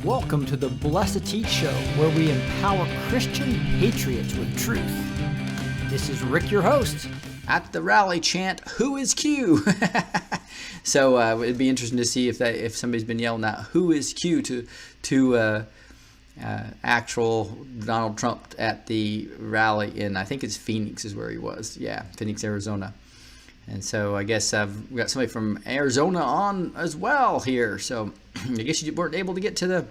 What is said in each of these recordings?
Welcome to the B2T show, where we empower Christian patriots with truth. This is Rick, your host. At the rally chant, "Who is Q?" So it'd be interesting to see if somebody's been yelling out "Who is Q?" to actual Donald Trump at the rally in, I think it's Phoenix is where he was. Yeah, Phoenix, Arizona. And so I guess I've got somebody from Arizona on as well here. So I guess you weren't able to get to the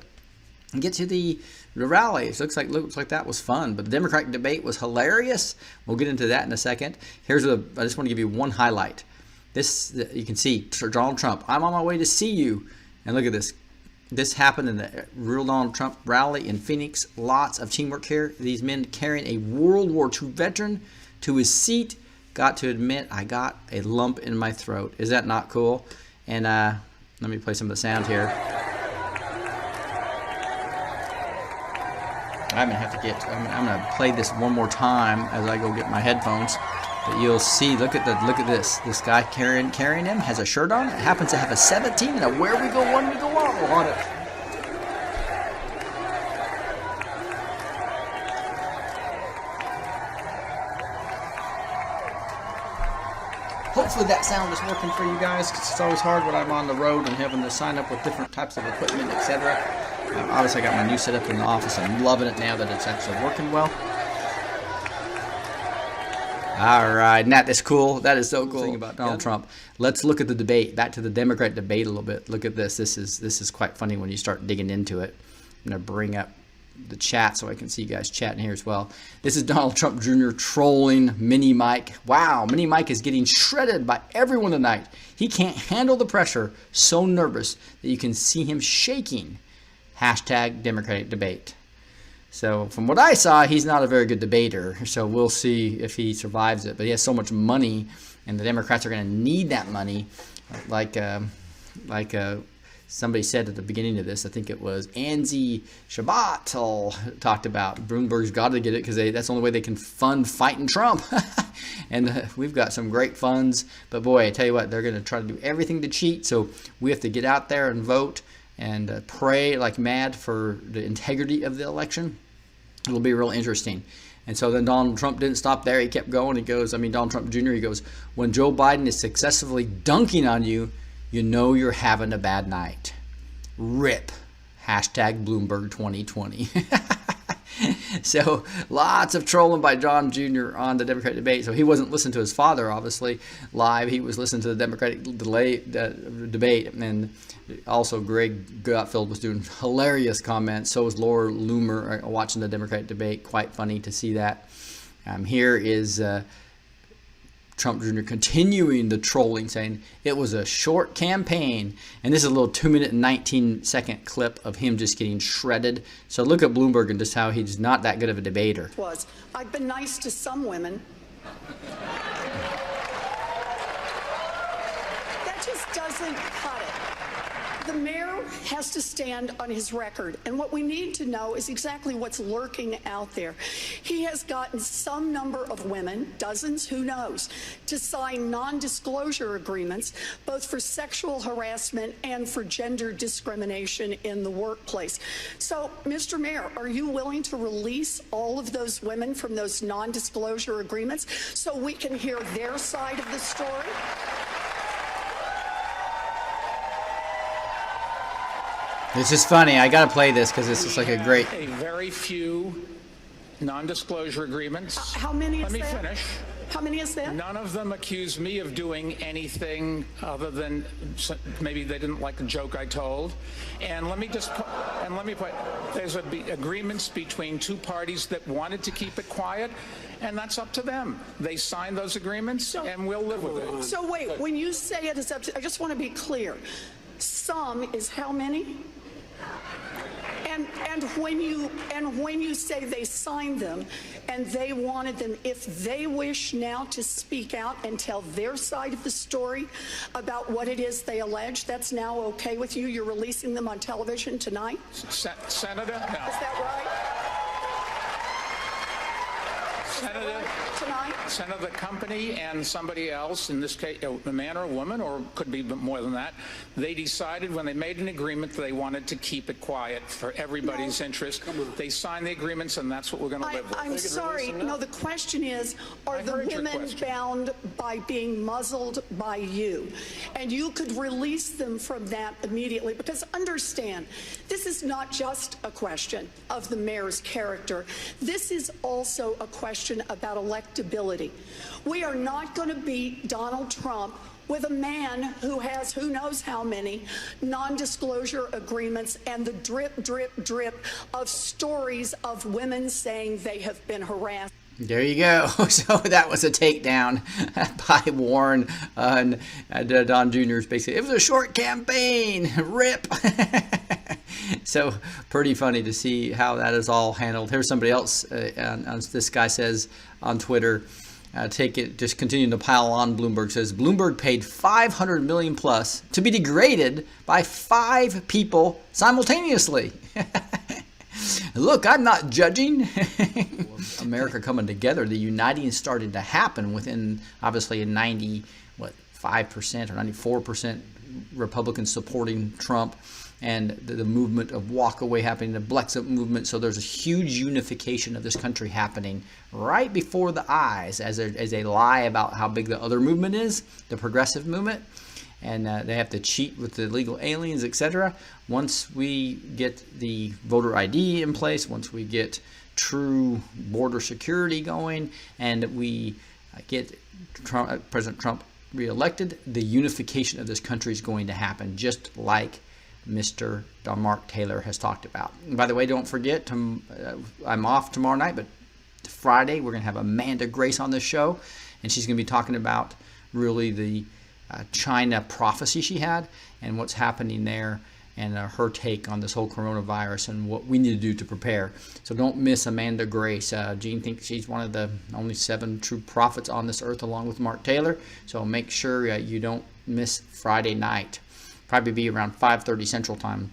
rally. It looks like that was fun. But the Democratic debate was hilarious. We'll get into that in a second. I just want to give you one highlight. This, you can see Donald Trump. "I'm on my way to see you." And look at this. This happened in the real Donald Trump rally in Phoenix. Lots of teamwork here. These men carrying a World War II veteran to his seat. Got to admit, I got a lump in my throat. Is that not cool? And let me play some of the sound here. I'm going to play this one more time as I go get my headphones. But you'll see, look at this. This guy carrying him has a shirt on. It happens to have a 17 and a "Where we go, when we go on it. Hopefully that sound is working for you guys, because it's always hard when I'm on the road and having to sign up with different types of equipment, etc. Obviously, I got my new setup in the office. I'm loving it now that it's actually working well. All right, Nat, that's cool. That is so cool. Thing about Donald Trump. Let's look at the debate. Back to the Democrat debate a little bit. Look at this. This is quite funny when you start digging into it. I'm going to bring up the chat so I can see you guys chatting here as well. This is Donald Trump Jr. trolling Mini Mike. Wow, Mini Mike is getting shredded by everyone tonight. He can't handle the pressure. So nervous that you can see him shaking. Hashtag Democratic debate. So from what I saw, he's not a very good debater. So we'll see if he survives it. But he has so much money, and the Democrats are going to need that money. Like somebody said at the beginning of this, I think it was Anzi Shabbat talked about Bloomberg's got to get it because that's the only way they can fund fighting Trump. And we've got some great funds. But boy, I tell you what, they're going to try to do everything to cheat. So we have to get out there and vote and pray like mad for the integrity of the election. It'll be real interesting. And so then Donald Trump didn't stop there. He kept going. Donald Trump Jr., he goes, "When Joe Biden is successfully dunking on you, you know you're having a bad night. RIP. Hashtag Bloomberg 2020. So lots of trolling by John Jr. on the Democratic debate. So he wasn't listening to his father, obviously, live. He was listening to the Democratic debate. And also Greg Gutfeld was doing hilarious comments. So was Laura Loomer watching the Democratic debate. Quite funny to see that. Here is Trump Jr. continuing the trolling, saying it was a short campaign. And this is a little 2-minute and 19-second clip of him just getting shredded. So look at Bloomberg and just how he's not that good of a debater. I've been nice to some women. That just doesn't cut it. The mayor has to stand on his record, and what we need to know is exactly what's lurking out there. He has gotten some number of women, dozens, who knows, to sign non-disclosure agreements, both for sexual harassment and for gender discrimination in the workplace. So, Mr. Mayor, are you willing to release all of those women from those non-disclosure agreements so we can hear their side of the story? This is funny. I got to play this because this is like a great... A very few non-disclosure agreements. How many is that? Let me finish. How many is that? None of them accuse me of doing anything other than maybe they didn't like the joke I told. And let me put, there's agreements between two parties that wanted to keep it quiet, and that's up to them. They signed those agreements, and we'll live with it. So wait, when you say it is up to, I just want to be clear. Some is how many? And when you say they signed them and they wanted them, if they wish now to speak out and tell their side of the story about what it is they allege, that's now okay with you? You're releasing them on television tonight? Senator? No. Is that right? Senator, the company and somebody else, in this case, a man or a woman, or could be more than that, they decided when they made an agreement that they wanted to keep it quiet for everybody's interest. They signed the agreements, and that's what we're going to live with. I'm sorry. No, the question is, are the women bound by being muzzled by you? And you could release them from that immediately, because understand, this is not just a question of the mayor's character. This is also a question about electability. We are not going to beat Donald Trump with a man who has who knows how many non-disclosure agreements and the drip, drip, drip of stories of women saying they have been harassed. There you go. So that was a takedown by Warren on Don Jr.'s basically. It was a short campaign. Rip. So pretty funny to see how that is all handled. Here's somebody else. This guy says on Twitter, just continue to pile on. Bloomberg says Bloomberg paid $500 million plus to be degraded by 5 people simultaneously. Look, I'm not judging. America coming together, the uniting started to happen within obviously a 5% or 94% Republicans supporting Trump, and the movement of walk away happening, the Brexit movement. So there's a huge unification of this country happening right before the eyes as they lie about how big the other movement is, the progressive movement. And they have to cheat with the illegal aliens, etc. Once we get the voter ID in place, once we get true border security going, and we get President Trump reelected, the unification of this country is going to happen, just like Mr. Mark Taylor has talked about. And by the way, don't forget, I'm off tomorrow night, but Friday we're going to have Amanda Grace on this show, and she's going to be talking about really the China prophecy she had and what's happening there, and her take on this whole coronavirus and what we need to do to prepare. So don't miss Amanda Grace. Gene thinks she's one of the only 7 true prophets on this earth, along with Mark Taylor. So make sure you don't miss Friday night. Probably be around 5:30 Central Time.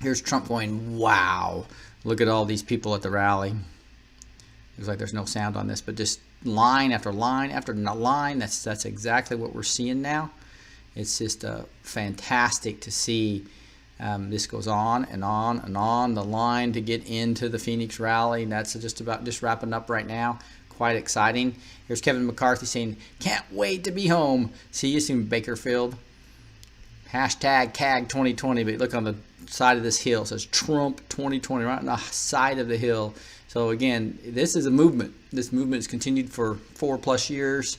Here's Trump going, wow, look at all these people at the rally. Looks like there's no sound on this, but just line after line after line. That's exactly what we're seeing now. It's just fantastic to see. This goes on and on and on. The line to get into the Phoenix rally, that's just wrapping up right now. Quite exciting. Here's Kevin McCarthy saying, can't wait to be home. See you soon, Bakerfield. Hashtag CAG 2020, but look on the side of this hill. It says Trump 2020 right on the side of the hill. So again, this is a movement. This movement has continued for 4+ years,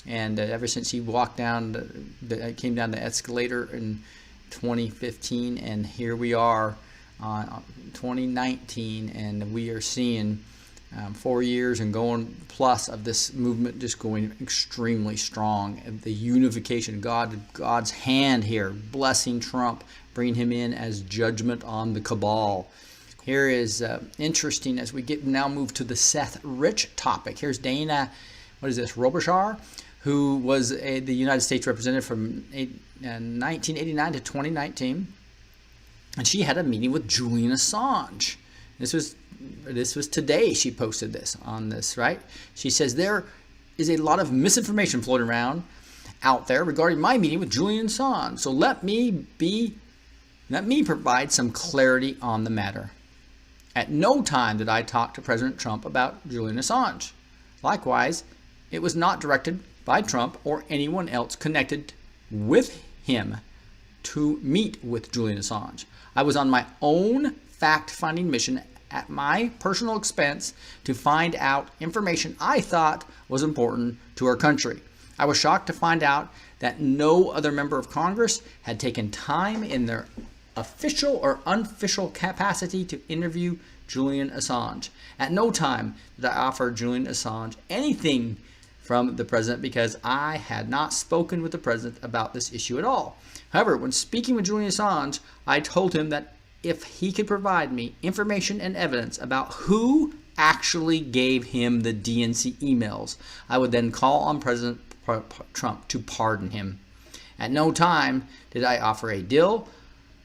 and ever since he walked down, came down the escalator in 2015, and here we are on 2019, and we are seeing 4 years and going plus of this movement just going extremely strong. The unification, God's hand here, blessing Trump, bringing him in as judgment on the cabal. Here is interesting as we now move to the Seth Rich topic. Here's Dana, Robichaud, who was the United States representative from 1989 to 2019, and she had a meeting with Julian Assange. This was today. She posted this on this, right? She says there is a lot of misinformation floating around out there regarding my meeting with Julian Assange. So let me provide some clarity on the matter. At no time did I talk to President Trump about Julian Assange. Likewise, it was not directed by Trump or anyone else connected with him to meet with Julian Assange. I was on my own fact-finding mission at my personal expense to find out information I thought was important to our country. I was shocked to find out that no other member of Congress had taken time in their official or unofficial capacity to interview Julian Assange. At no time did I offer Julian Assange anything from the president because I had not spoken with the president about this issue at all. However, when speaking with Julian Assange, I told him that if he could provide me information and evidence about who actually gave him the DNC emails, I would then call on President Trump to pardon him. At no time did I offer a deal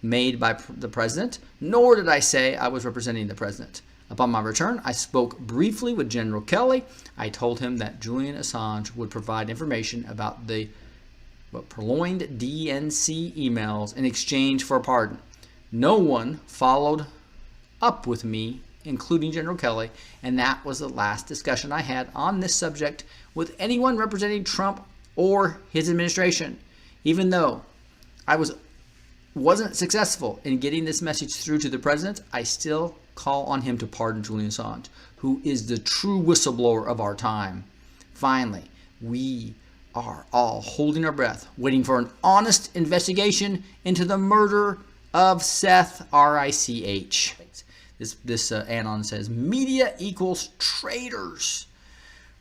made by the president, nor did I say I was representing the president. Upon my return, I spoke briefly with General Kelly. I told him that Julian Assange would provide information about the purloined DNC emails in exchange for a pardon. No one followed up with me, including General Kelly, and that was the last discussion I had on this subject with anyone representing Trump or his administration. Even though I wasn't successful in getting this message through to the president, I still call on him to pardon Julian Assange, who is the true whistleblower of our time. Finally, we are all holding our breath, waiting for an honest investigation into the murder of Seth, R-I-C-H. This anon says, media equals traitors,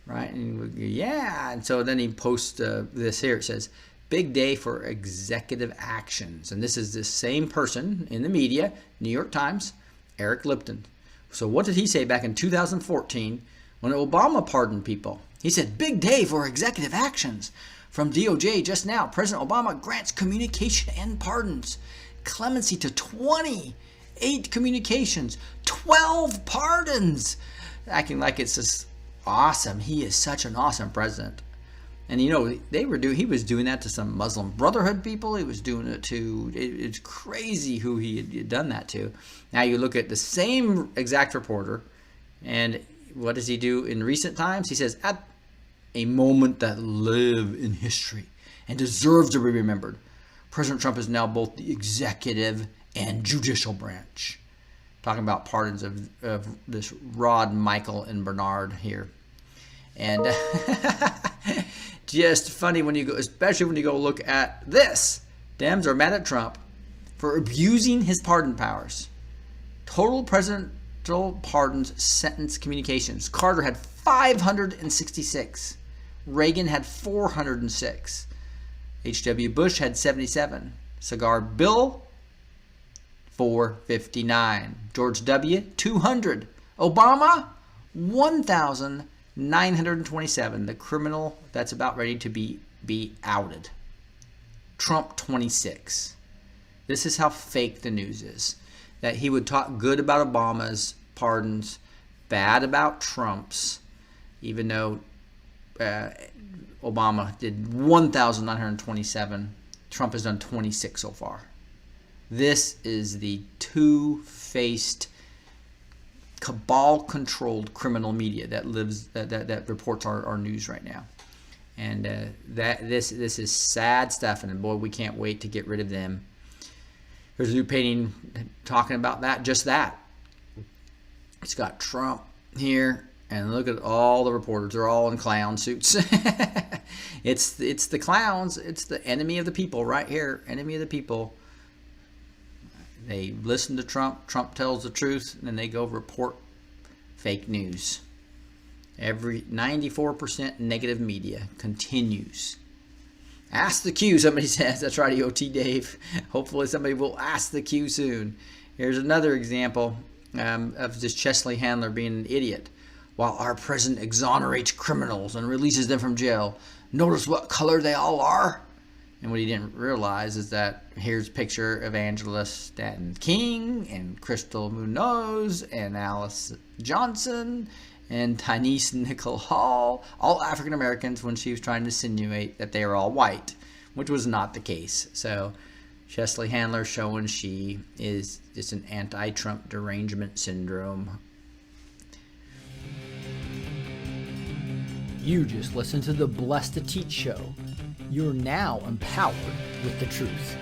right? And yeah, and so then he posts this here. It says, big day for executive actions. And this is the same person in the media, New York Times, Eric Lipton. So what did he say back in 2014 when Obama pardoned people? He said, big day for executive actions. From DOJ just now, President Obama grants communication and pardons. Clemency to 28 communications, 12 pardons. Acting like it's just awesome. He is such an awesome president. And he was doing that to some Muslim Brotherhood people. He was doing it to, it's crazy who he had done that to. Now you look at the same exact reporter, and what does he do in recent times? He says, at a moment that live in history and deserve to be remembered, President Trump is now both the executive and judicial branch. Talking about pardons of this Rod, Michael, and Bernard here. And just funny when you go, especially when you go look at this. Dems are mad at Trump for abusing his pardon powers. Total presidential pardons, sentence communications. Carter had 566. Reagan had 406. H.W. Bush had 77. Cigar Bill, 459. George W., 200. Obama, 1,927. The criminal that's about ready to be outed. Trump, 26. This is how fake the news is. That he would talk good about Obama's pardons, bad about Trump's, even though Obama did 1,927. Trump has done 26 so far. This is the two-faced, cabal-controlled criminal media that reports our news right now, and this is sad stuff. And boy, we can't wait to get rid of them. Here's a new painting talking about that. Just that. It's got Trump here. And look at all the reporters. They're all in clown suits. It's the clowns. It's the enemy of the people right here. Enemy of the people. They listen to Trump. Trump tells the truth. And then they go report fake news. Every 94% negative media continues. Ask the Q, somebody says. That's right, EOT Dave. Hopefully somebody will ask the Q soon. Here's another example of this Chesley Handler being an idiot. While our president exonerates criminals and releases them from jail, notice what color they all are? And what he didn't realize is that here's a picture of Angela Stanton King and Crystal Munoz and Alice Johnson and Tyneese Nicole Hall, all African Americans, when she was trying to insinuate that they were all white, which was not the case. So Chesley Handler showing she is just an anti-Trump derangement syndrome. You just listened to the Blessed to Teach show. You're now empowered with the truth.